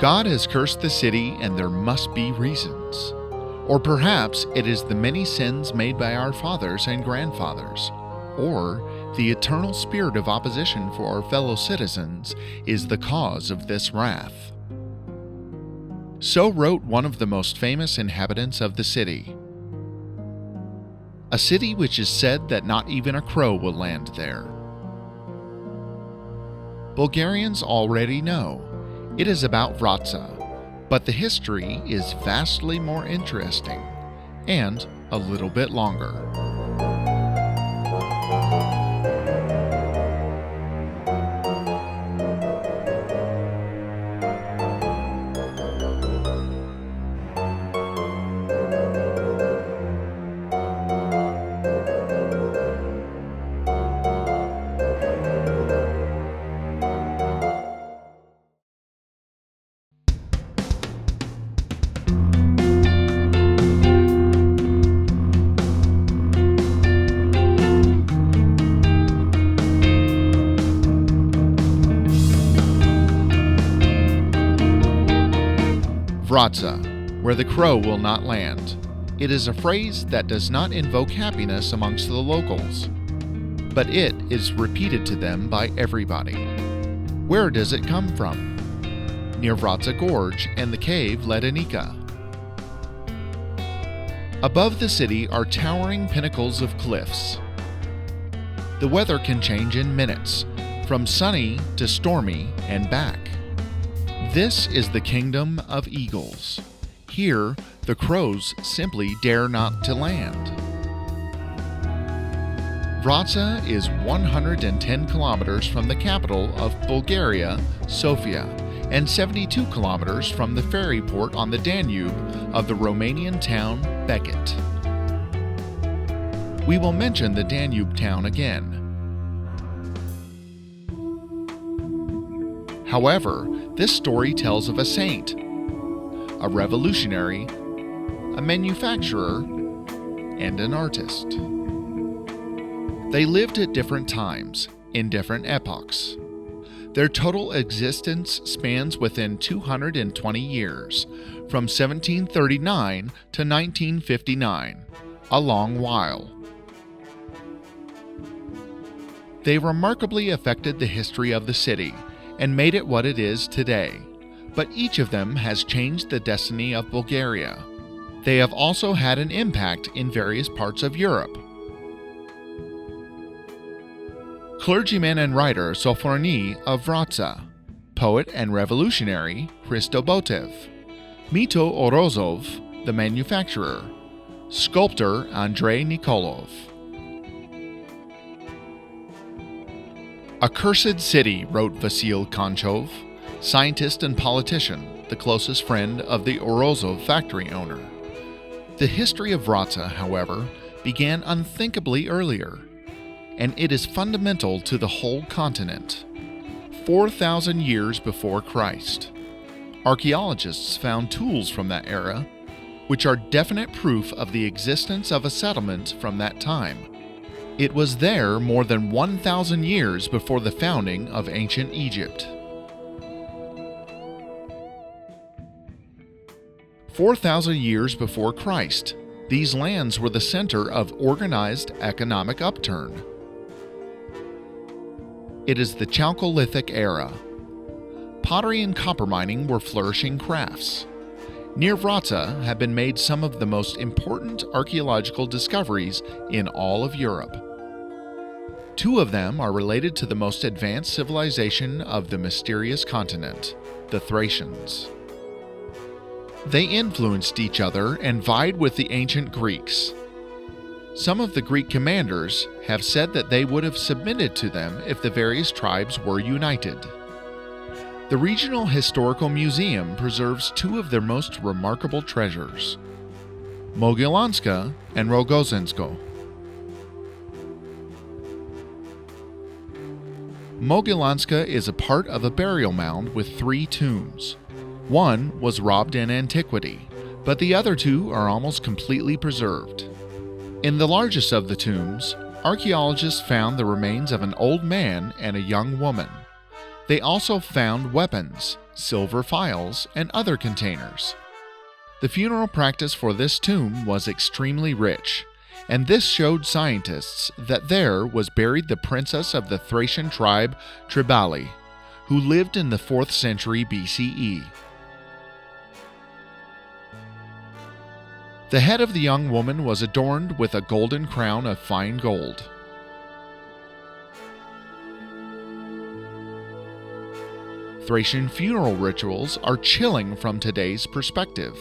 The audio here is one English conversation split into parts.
God has cursed the city and there must be reasons. Or perhaps it is the many sins made by our fathers and grandfathers. Or the eternal spirit of opposition for our fellow citizens is the cause of this wrath. So wrote one of the most famous inhabitants of the city. A city which is said that not even a crow will land there. Bulgarians already know. It is about Vratsa, but the history is vastly more interesting and a little bit longer. Vratsa, where the crow will not land. It is a phrase that does not invoke happiness amongst the locals, but it is repeated to them by everybody. Where does it come from? Near Vratsa Gorge and the cave Ledenika. Above the city are towering pinnacles of cliffs. The weather can change in minutes, from sunny to stormy and back. This is the kingdom of eagles. Here, the crows simply dare not to land. Vratsa is 110 kilometers from the capital of Bulgaria, Sofia, and 72 kilometers from the ferry port on the Danube of the Romanian town Becket. We will mention the Danube town again. However, this story tells of a saint, a revolutionary, a manufacturer, and an artist. They lived at different times, in different epochs. Their total existence spans within 220 years, from 1739 to 1959, a long while. They remarkably affected the history of the city, and made it what it is today, but each of them has changed the destiny of Bulgaria. They have also had an impact in various parts of Europe. Clergyman and writer Sophronie of Vratsa, poet and revolutionary Hristo Ботев, Mito Orozov, the manufacturer, sculptor Andrei Nikolov. A cursed city, wrote Vاسιλ Кънчов, scientist and politician, the closest friend of the Orozov factory owner. The history of Vratsa, however, began unthinkably earlier, and it is fundamental to the whole continent. 4,000 years before Christ, archaeologists found tools from that era, which are definite proof of the existence of a settlement from that time. It was there more than 1,000 years before the founding of ancient Egypt. 4,000 years before Christ, these lands were the center of organized economic upturn. It is the Chalcolithic era. Pottery and copper mining were flourishing crafts. Near Vratsa have been made some of the most important archaeological discoveries in all of Europe. Two of them are related to the most advanced civilization of the mysterious continent, the Thracians. They influenced each other and vied with the ancient Greeks. Some of the Greek commanders have said that they would have submitted to them if the various tribes were united. The Regional Historical Museum preserves two of their most remarkable treasures, Mogilanska and Rogozensko. Mogilanska is a part of a burial mound with 3 tombs. One was robbed in antiquity, but the other 2 are almost completely preserved. In the largest of the tombs, archaeologists found the remains of an old man and a young woman. They also found weapons, silver phials, and other containers. The funeral practice for this tomb was extremely rich, and this showed scientists that there was buried the princess of the Thracian tribe Tribali, who lived in the 4th century BCE. The head of the young woman was adorned with a golden crown of fine gold. Thracian funeral rituals are chilling from today's perspective.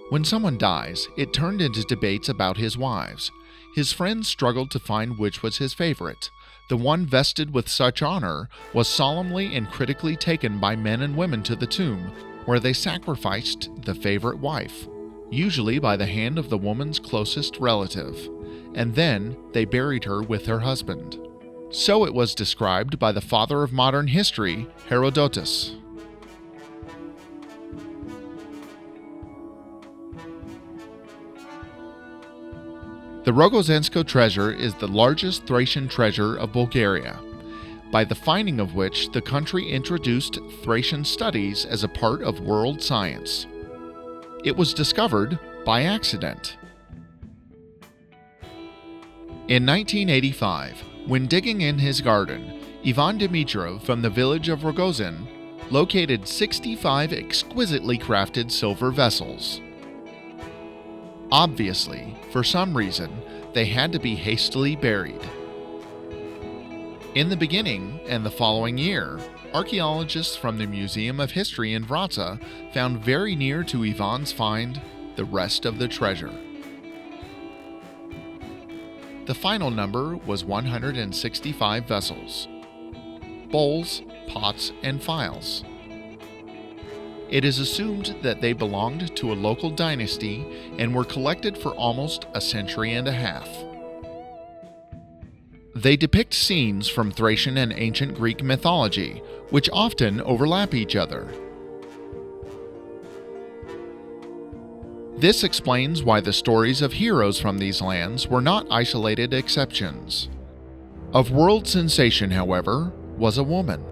When someone dies, it turned into debates about his wives. His friends struggled to find which was his favorite. The one vested with such honor was solemnly and critically taken by men and women to the tomb, where they sacrificed the favorite wife, usually by the hand of the woman's closest relative, and then they buried her with her husband. So it was described by the father of modern history, Herodotus. The Rogozensko treasure is the largest Thracian treasure of Bulgaria, by the finding of which the country introduced Thracian studies as a part of world science. It was discovered by accident. In 1985, when digging in his garden, Ivan Dimitrov from the village of Rogozin located 65 exquisitely crafted silver vessels. Obviously, for some reason, they had to be hastily buried. In the beginning and the following year, archaeologists from the Museum of History in Vratsa found very near to Ivan's find the rest of the treasure. The final number was 165 vessels, bowls, pots, and phials. It is assumed that they belonged to a local dynasty and were collected for almost a century and a half. They depict scenes from Thracian and ancient Greek mythology, which often overlap each other. This explains why the stories of heroes from these lands were not isolated exceptions. Of world sensation, however, was a woman.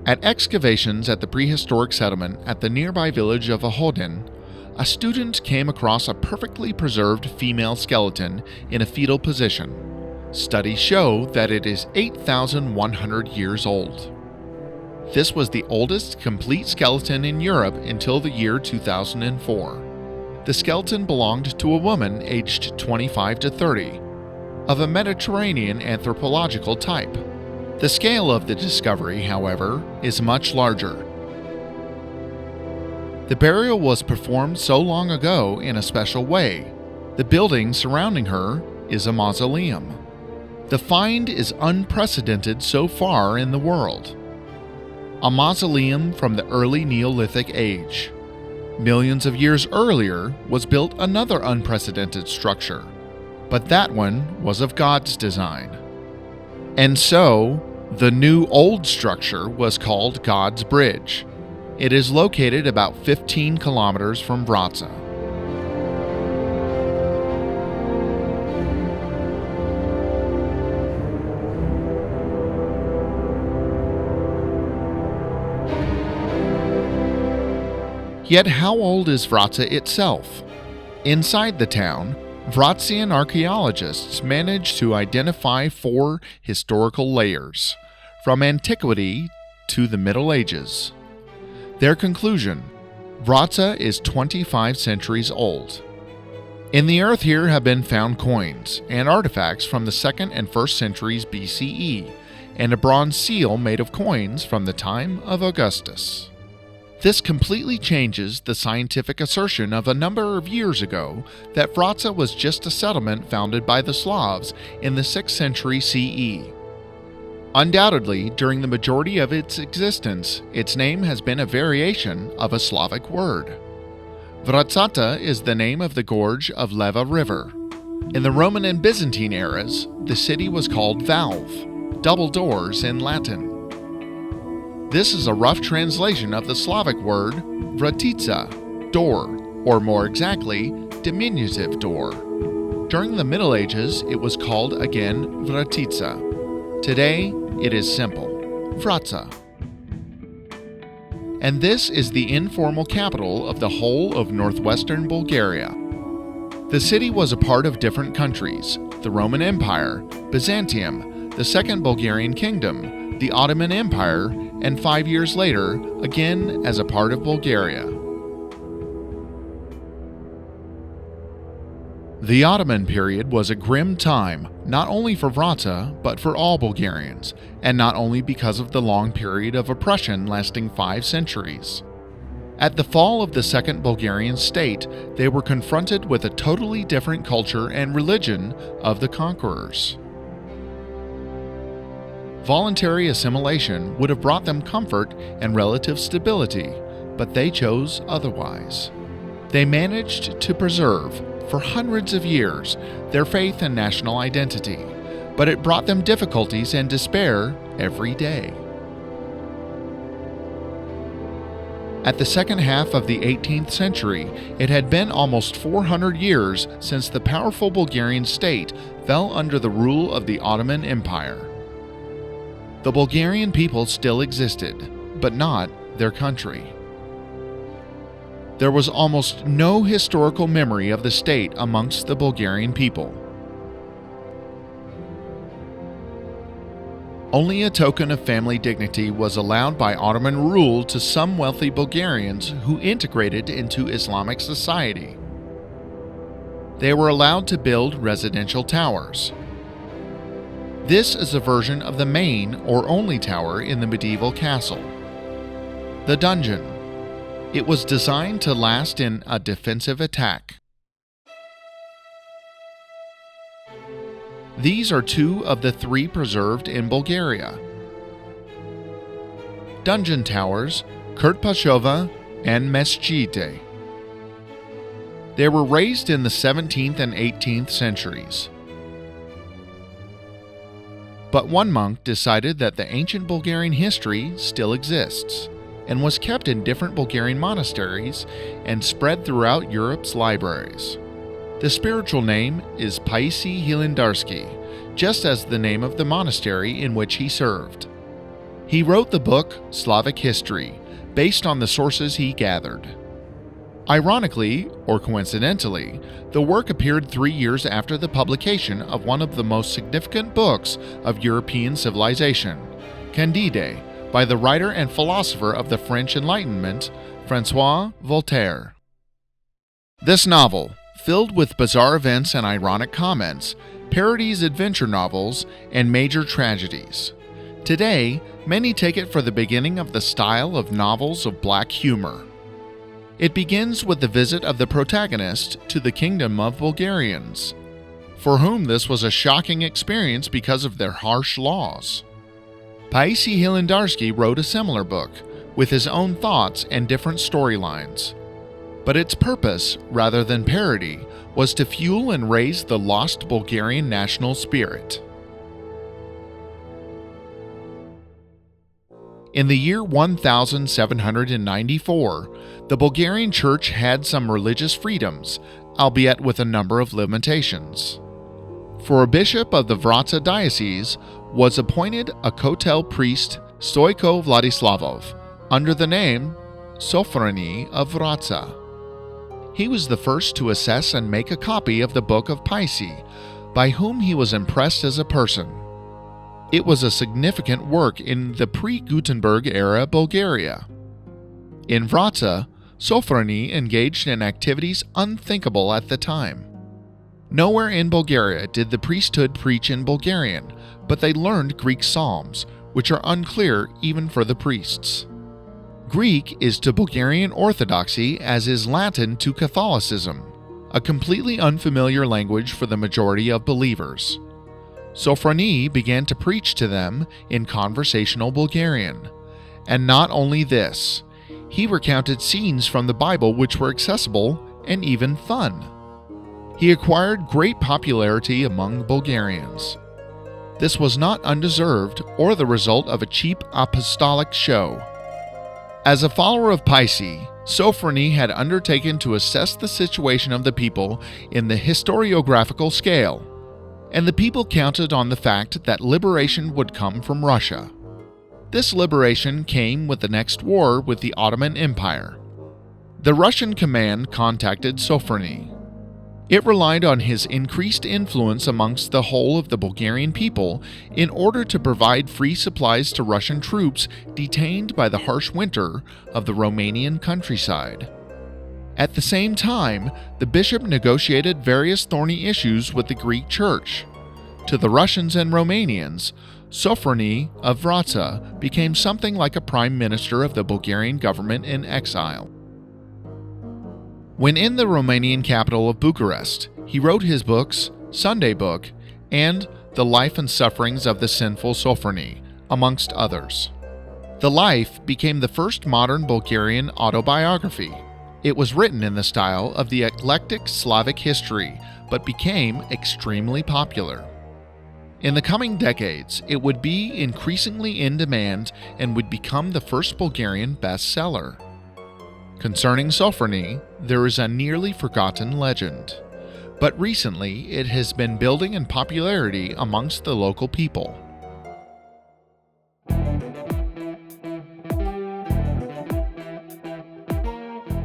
At excavations at the prehistoric settlement at the nearby village of Ahodin, a student came across a perfectly preserved female skeleton in a fetal position. Studies show that it is 8,100 years old. This was the oldest complete skeleton in Europe until the year 2004. The skeleton belonged to a woman aged 25 to 30, of a Mediterranean anthropological type. The scale of the discovery, however, is much larger. The burial was performed so long ago in a special way. The building surrounding her is a mausoleum. The find is unprecedented so far in the world. A mausoleum from the early Neolithic age. Millions of years earlier was built another unprecedented structure, but that one was of God's design. And so, the new old structure was called God's Bridge. It is located about 15 kilometers from Vratsa. Yet how old is Vratsa itself? Inside the town, Vratsian archaeologists managed to identify 4 historical layers, from antiquity to the Middle Ages. Their conclusion: Vratsa is 25 centuries old. In the earth here have been found coins and artifacts from the 2nd and 1st centuries BCE, and a bronze seal made of coins from the time of Augustus. This completely changes the scientific assertion of a number of years ago that Vratsa was just a settlement founded by the Slavs in the 6th century CE. Undoubtedly, during the majority of its existence, its name has been a variation of a Slavic word. Vratsa is the name of the gorge of Leva River. In the Roman and Byzantine eras, the city was called valve, double doors in Latin. This is a rough translation of the Slavic word Vratica, door, or more exactly, diminutive door. During the Middle Ages, it was called again Vratica. Today, it is simple. Vratsa. And this is the informal capital of the whole of northwestern Bulgaria. The city was a part of different countries: the Roman Empire, Byzantium, the Second Bulgarian Kingdom, the Ottoman Empire, and 5 years later, again as a part of Bulgaria. The Ottoman period was a grim time, not only for Vratsa, but for all Bulgarians, and not only because of the long period of oppression lasting 5 centuries. At the fall of the Second Bulgarian state, they were confronted with a totally different culture and religion of the conquerors. Voluntary assimilation would have brought them comfort and relative stability, but they chose otherwise. They managed to preserve, for hundreds of years, their faith and national identity, but it brought them difficulties and despair every day. At the second half of the 18th century, it had been almost 400 years since the powerful Bulgarian state fell under the rule of the Ottoman Empire. The Bulgarian people still existed, but not their country. There was almost no historical memory of the state amongst the Bulgarian people. Only a token of family dignity was allowed by Ottoman rule to some wealthy Bulgarians who integrated into Islamic society. They were allowed to build residential towers. This is a version of the main or only tower in the medieval castle. The dungeon. It was designed to last in a defensive attack. These are 2 of the 3 preserved in Bulgaria. Dungeon towers, Kurtpashova and Mesjite. They were raised in the 17th and 18th centuries. But one monk decided that the ancient Bulgarian history still exists, and was kept in different Bulgarian monasteries and spread throughout Europe's libraries. The spiritual name is Paisi Hilandarski, just as the name of the monastery in which he served. He wrote the book Slavic History, based on the sources he gathered. Ironically, or coincidentally, the work appeared 3 years after the publication of one of the most significant books of European civilization, Candide, by the writer and philosopher of the French Enlightenment, François Voltaire. This novel, filled with bizarre events and ironic comments, parodies adventure novels and major tragedies. Today, many take it for the beginning of the style of novels of black humor. It begins with the visit of the protagonist to the kingdom of Bulgarians, for whom this was a shocking experience because of their harsh laws. Paisi Hilandarski wrote a similar book, with his own thoughts and different storylines. But its purpose, rather than parody, was to fuel and raise the lost Bulgarian national spirit. In the year 1794, the Bulgarian Church had some religious freedoms, albeit with a number of limitations. For a bishop of the Vratsa diocese was appointed a Kotel priest Stoiko Vladislavov, under the name Sophronie of Vratsa. He was the first to assess and make a copy of the Book of Paisi, by whom he was impressed as a person. It was a significant work in the pre-Gutenberg era Bulgaria. In Vratsa, Sophronie engaged in activities unthinkable at the time. Nowhere in Bulgaria did the priesthood preach in Bulgarian, but they learned Greek psalms, which are unclear even for the priests. Greek is to Bulgarian Orthodoxy as is Latin to Catholicism, a completely unfamiliar language for the majority of believers. Sophronie began to preach to them in conversational Bulgarian. And not only this, he recounted scenes from the Bible which were accessible and even fun. He acquired great popularity among Bulgarians. This was not undeserved or the result of a cheap apostolic show. As a follower of Paisi, Sophronie had undertaken to assess the situation of the people in the historiographical scale, and the people counted on the fact that liberation would come from Russia. This liberation came with the next war with the Ottoman Empire. The Russian command contacted Sophronie. It relied on his increased influence amongst the whole of the Bulgarian people in order to provide free supplies to Russian troops detained by the harsh winter of the Romanian countryside. At the same time, the bishop negotiated various thorny issues with the Greek Church. To the Russians and Romanians, Sophronie of Vratsa became something like a prime minister of the Bulgarian government in exile. When in the Romanian capital of Bucharest, he wrote his books, Sunday Book, and The Life and Sufferings of the Sinful Sophronie, amongst others. The Life became the first modern Bulgarian autobiography. It was written in the style of the eclectic Slavic history, but became extremely popular. In the coming decades, it would be increasingly in demand and would become the first Bulgarian bestseller. Concerning Sophronie, there is a nearly forgotten legend, but recently it has been building in popularity amongst the local people.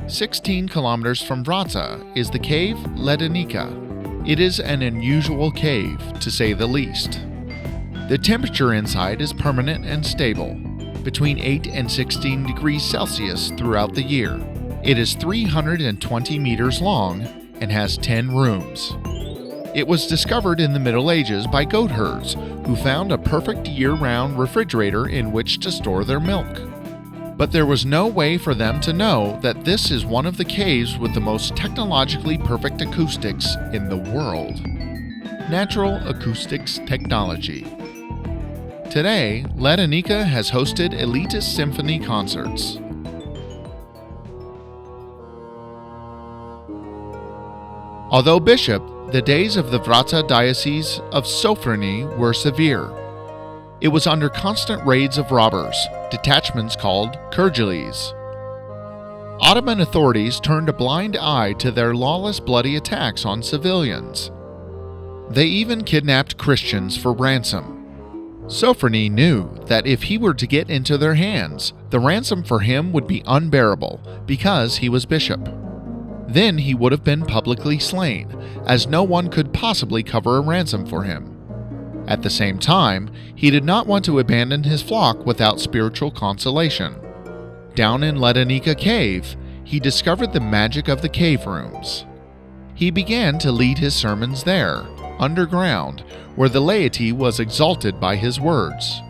"16 kilometers from Vratsa is the cave Ledenica. It is an unusual cave, to say the least. The temperature inside is permanent and stable, between 8 and 16 degrees Celsius throughout the year. It is 320 meters long and has 10 rooms. It was discovered in the Middle Ages by goat herds who found a perfect year-round refrigerator in which to store their milk. But there was no way for them to know that this is one of the caves with the most technologically perfect acoustics in the world. Natural acoustics technology. Today, Ledenica has hosted elitist symphony concerts. Although bishop, the days of the Vratsa diocese of Sophronie were severe. It was under constant raids of robbers, detachments called Kurgilis. Ottoman authorities turned a blind eye to their lawless bloody attacks on civilians. They even kidnapped Christians for ransom. Sophronie knew that if he were to get into their hands, the ransom for him would be unbearable because he was bishop. Then he would have been publicly slain, as no one could possibly cover a ransom for him. At the same time, he did not want to abandon his flock without spiritual consolation. Down in Ledenica Cave, he discovered the magic of the cave rooms. He began to lead his sermons there, underground, where the laity was exalted by his words.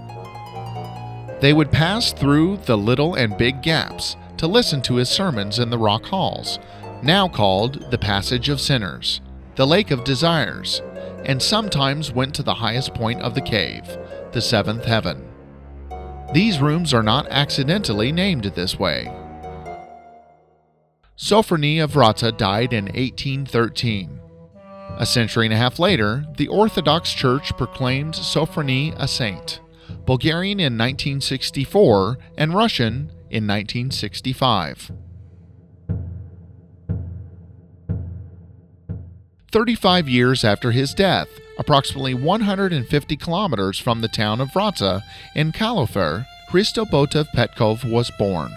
They would pass through the little and big gaps to listen to his sermons in the rock halls, now called the Passage of Sinners, the Lake of Desires, and sometimes went to the highest point of the cave, the seventh heaven. These rooms are not accidentally named this way. Sophronie of Vratsa died in 1813. A century and a half later, the Orthodox Church proclaimed Sophronie a saint, Bulgarian in 1964 and Russian in 1965. 35 years after his death, approximately 150 kilometers from the town of Vratsa in Kalofer, Hristo Ботев Petkov was born.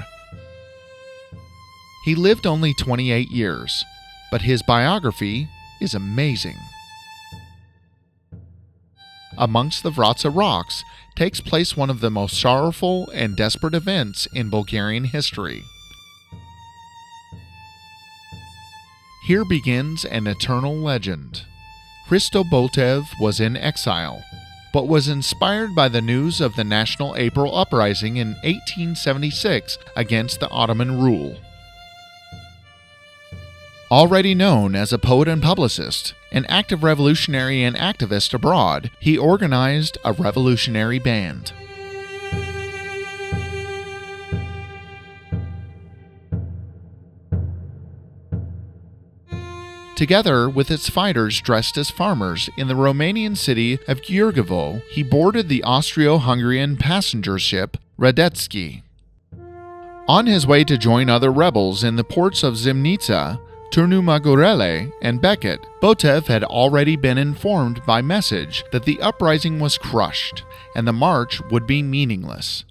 He lived only 28 years, but his biography is amazing. Amongst the Vratsa rocks takes place one of the most sorrowful and desperate events in Bulgarian history. Here begins an eternal legend. Hristo Ботев was in exile, but was inspired by the news of the National April Uprising in 1876 against the Ottoman rule. Already known as a poet and publicist, an active revolutionary and activist abroad, he organized a revolutionary band. Together with its fighters dressed as farmers in the Romanian city of Gheorghevo, he boarded the Austro-Hungarian passenger ship Radetzky. On his way to join other rebels in the ports of Zimnica, Turnu Măgurele, and Becket, Ботев had already been informed by message that the uprising was crushed and the march would be meaningless.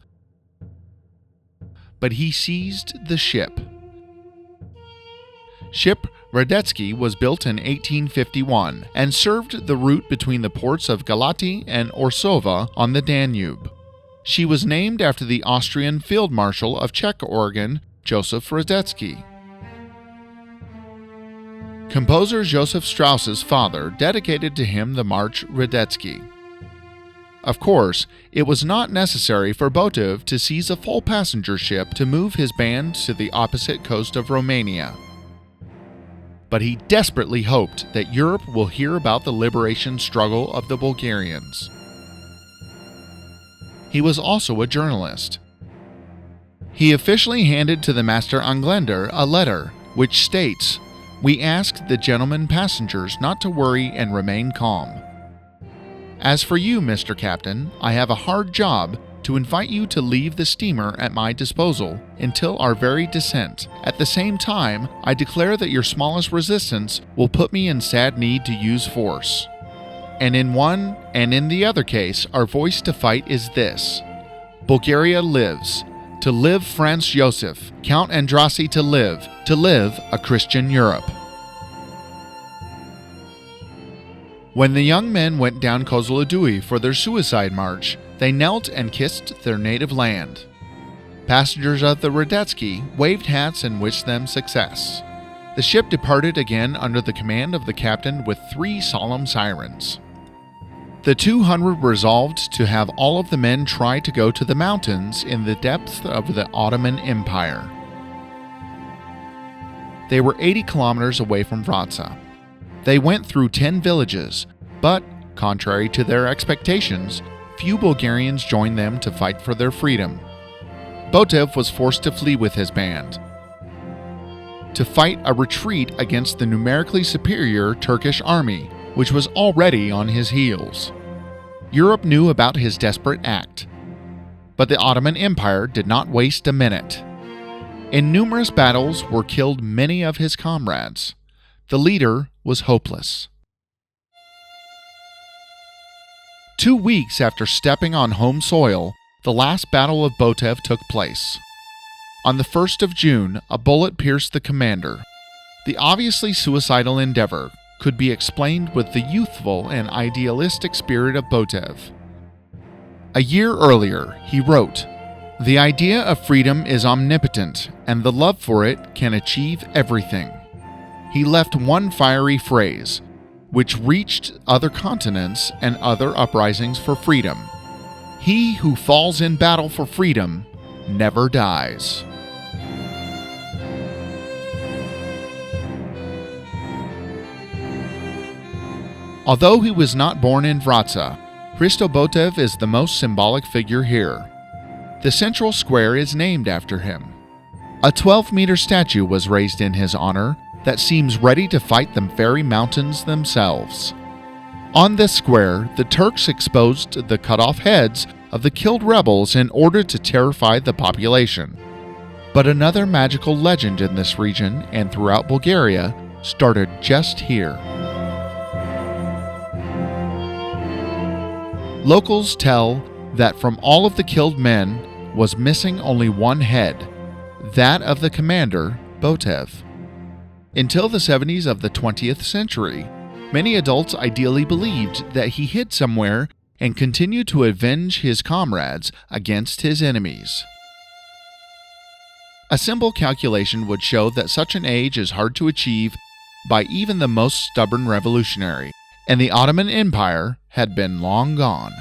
but he seized the ship. Ship Radetzky was built in 1851 and served the route between the ports of Galati and Orsova on the Danube. She was named after the Austrian Field Marshal of Czech Oregon, Joseph Radetzky. Composer Joseph Strauss's father dedicated to him the march Radetzky. Of course, it was not necessary for Ботев to seize a full passenger ship to move his band to the opposite coast of Romania. But he desperately hoped that Europe will hear about the liberation struggle of the Bulgarians. He was also a journalist. He officially handed to the Master Engländer a letter which states, "We ask the gentlemen passengers not to worry and remain calm. As for you, Mr. Captain, I have a hard job to invite you to leave the steamer at my disposal until our very descent. At the same time, I declare that your smallest resistance will put me in sad need to use force. And in one and in the other case, our voice to fight is this: Bulgaria lives. To live Franz Joseph, Count Andrassy to live a Christian Europe." When the young men went down Kozlodui for their suicide march, they knelt and kissed their native land. Passengers of the Radetzky waved hats and wished them success. The ship departed again under the command of the captain with 3 solemn sirens. The 200 resolved to have all of the men try to go to the mountains in the depths of the Ottoman Empire. They were 80 kilometers away from Vratsa. They went through 10 villages, but, contrary to their expectations, few Bulgarians joined them to fight for their freedom. Ботев was forced to flee with his band, to fight a retreat against the numerically superior Turkish army, which was already on his heels. Europe knew about his desperate act, but the Ottoman Empire did not waste a minute. In numerous battles were killed many of his comrades. The leader was hopeless. 2 weeks after stepping on home soil, the last battle of Ботев took place. On the 1st of June, a bullet pierced the commander. The obviously suicidal endeavor could be explained with the youthful and idealistic spirit of Ботев. A year earlier, he wrote, "The idea of freedom is omnipotent, and the love for it can achieve everything." He left one fiery phrase, which reached other continents and other uprisings for freedom: "He who falls in battle for freedom never dies." Although he was not born in Vratsa, Hristo Ботев is the most symbolic figure here. The central square is named after him. A 12-meter statue was raised in his honor that seems ready to fight the very mountains themselves. On this square, the Turks exposed the cut-off heads of the killed rebels in order to terrify the population. But another magical legend in this region and throughout Bulgaria started just here. Locals tell that from all of the killed men was missing only one head, that of the commander, Ботев. Until the 70s of the 20th century, many adults ideally believed that he hid somewhere and continued to avenge his comrades against his enemies. A simple calculation would show that such an age is hard to achieve by even the most stubborn revolutionary, and the Ottoman Empire had been long gone.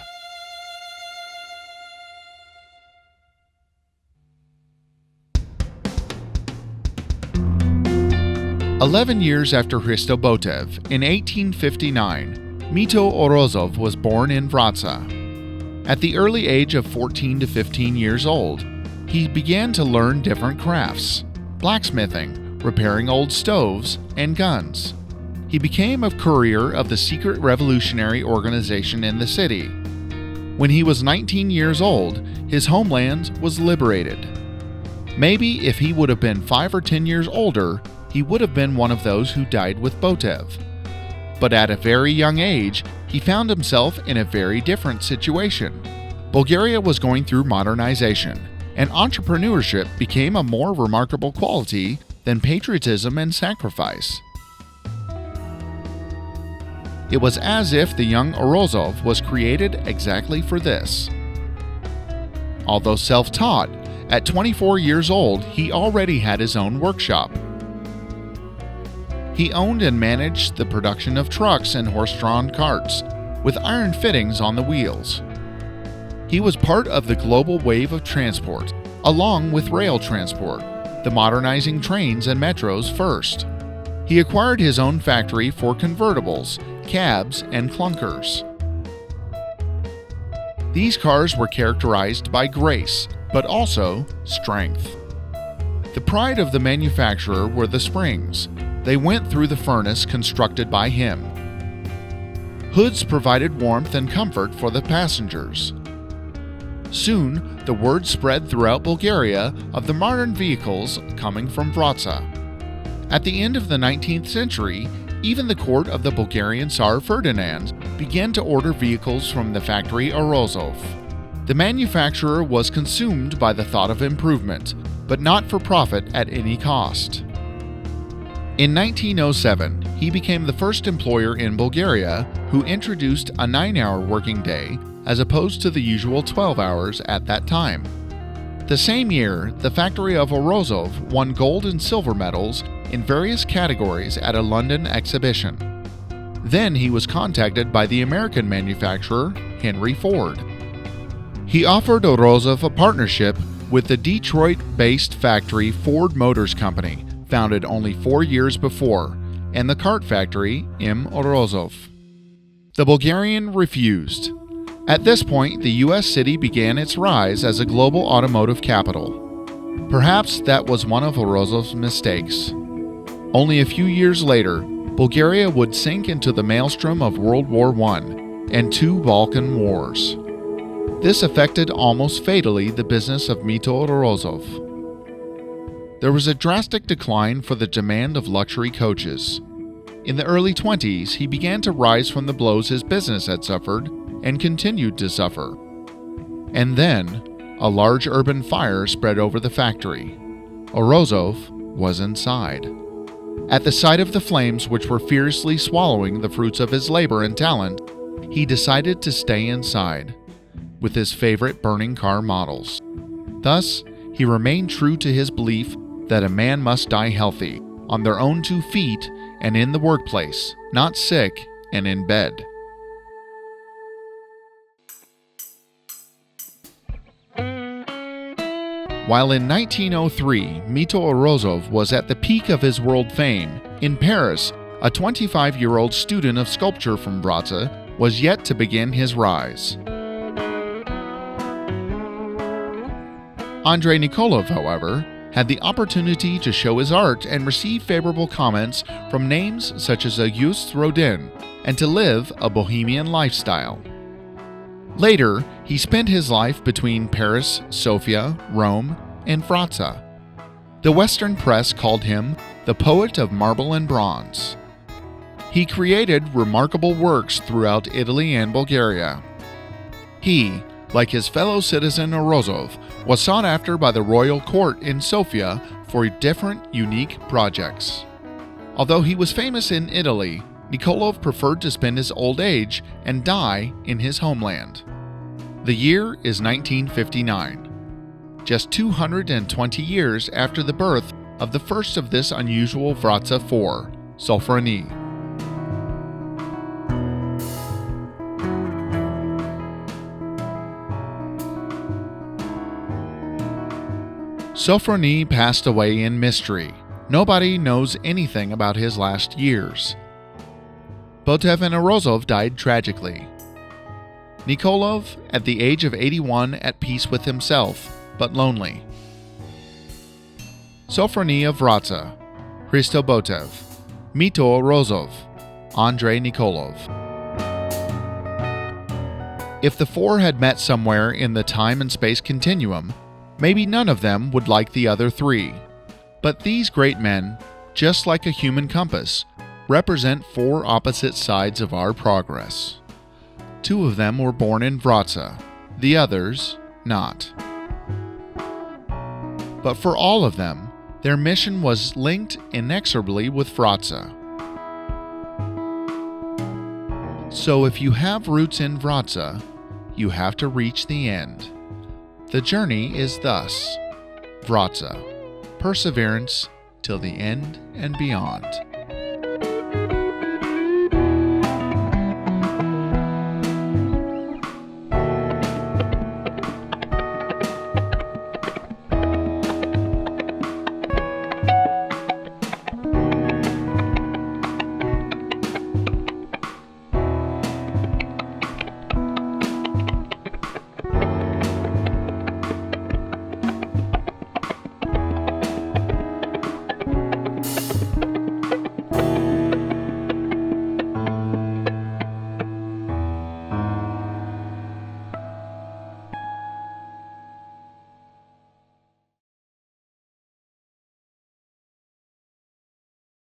"11 years after Hristo Ботев, in 1859, Mito Orozov was born in Vratsa. At the early age of 14 to 15 years old, he began to learn different crafts: blacksmithing, repairing old stoves, and guns. He became a courier of the secret revolutionary organization in the city. When he was 19 years old, his homeland was liberated. Maybe if he would have been 5 or 10 years older, he would have been one of those who died with Ботев. But at a very young age, he found himself in a very different situation. Bulgaria was going through modernization, and entrepreneurship became a more remarkable quality than patriotism and sacrifice. It was as if the young Orozov was created exactly for this. Although self-taught, at 24 years old, he already had his own workshop. He owned and managed the production of trucks and horse-drawn carts, with iron fittings on the wheels. He was part of the global wave of transport, along with rail transport, the modernizing trains and metros first. He acquired his own factory for convertibles, cabs, and clunkers. These cars were characterized by grace, but also strength. The pride of the manufacturer were the springs. They went through the furnace constructed by him. Hoods provided warmth and comfort for the passengers. Soon, the word spread throughout Bulgaria of the modern vehicles coming from Vratsa. At the end of the 19th century, even the court of the Bulgarian Tsar Ferdinand began to order vehicles from the factory Orozov. The manufacturer was consumed by the thought of improvement, but not for profit at any cost. In 1907, he became the first employer in Bulgaria who introduced a 9-hour working day as opposed to the usual 12 hours at that time. The same year, the factory of Orozov won gold and silver medals in various categories at a London exhibition. Then he was contacted by the American manufacturer Henry Ford. He offered Orozov a partnership with the Detroit-based factory Ford Motors Company, founded only 4 years before, and the cart factory M. Orozov. The Bulgarian refused. At this point, the U.S. city began its rise as a global automotive capital. Perhaps that was one of Orozov's mistakes. Only a few years later, Bulgaria would sink into the maelstrom of World War I and 2 Balkan Wars. This affected almost fatally the business of Mito Orozov. There was a drastic decline for the demand of luxury coaches. In the early 20s, he began to rise from the blows his business had suffered and continued to suffer. And then, a large urban fire spread over the factory. Orozov was inside. At the sight of the flames which were fiercely swallowing the fruits of his labor and talent, he decided to stay inside, with his favorite burning car models. Thus, he remained true to his belief that a man must die healthy, on their own 2 feet and in the workplace, not sick and in bed. While in 1903, Mito Orozov was at the peak of his world fame, in Paris, a 25-year-old student of sculpture from Vratsa was yet to begin his rise. Andrei Nikolov, however, had the opportunity to show his art and receive favorable comments from names such as Auguste Rodin, and to live a bohemian lifestyle. Later, he spent his life between Paris, Sofia, Rome, and Vratsa. The Western press called him the poet of marble and bronze. He created remarkable works throughout Italy and Bulgaria. He, like his fellow citizen Orozov, was sought after by the royal court in Sofia for different, unique projects. Although he was famous in Italy, Nikolov preferred to spend his old age and die in his homeland. The year is 1959, just 220 years after the birth of the first of this unusual Vratsa 4, Sophronie. Sophronie passed away in mystery. Nobody knows anything about his last years. Ботев and Orozov died tragically. Nikolov, at the age of 81, at peace with himself, but lonely. Sophronie of Vratsa, Hristo Ботев, Mito Orozov, Andrei Nikolov. If the 4 had met somewhere in the time and space continuum, maybe none of them would like the other 3. But these great men, just like a human compass, represent 4 opposite sides of our progress. 2 of them were born in Vratsa, the others not. But for all of them, their mission was linked inexorably with Vratsa. So if you have roots in Vratsa, you have to reach the end. The journey is thus: Vratsa, perseverance till the end and beyond.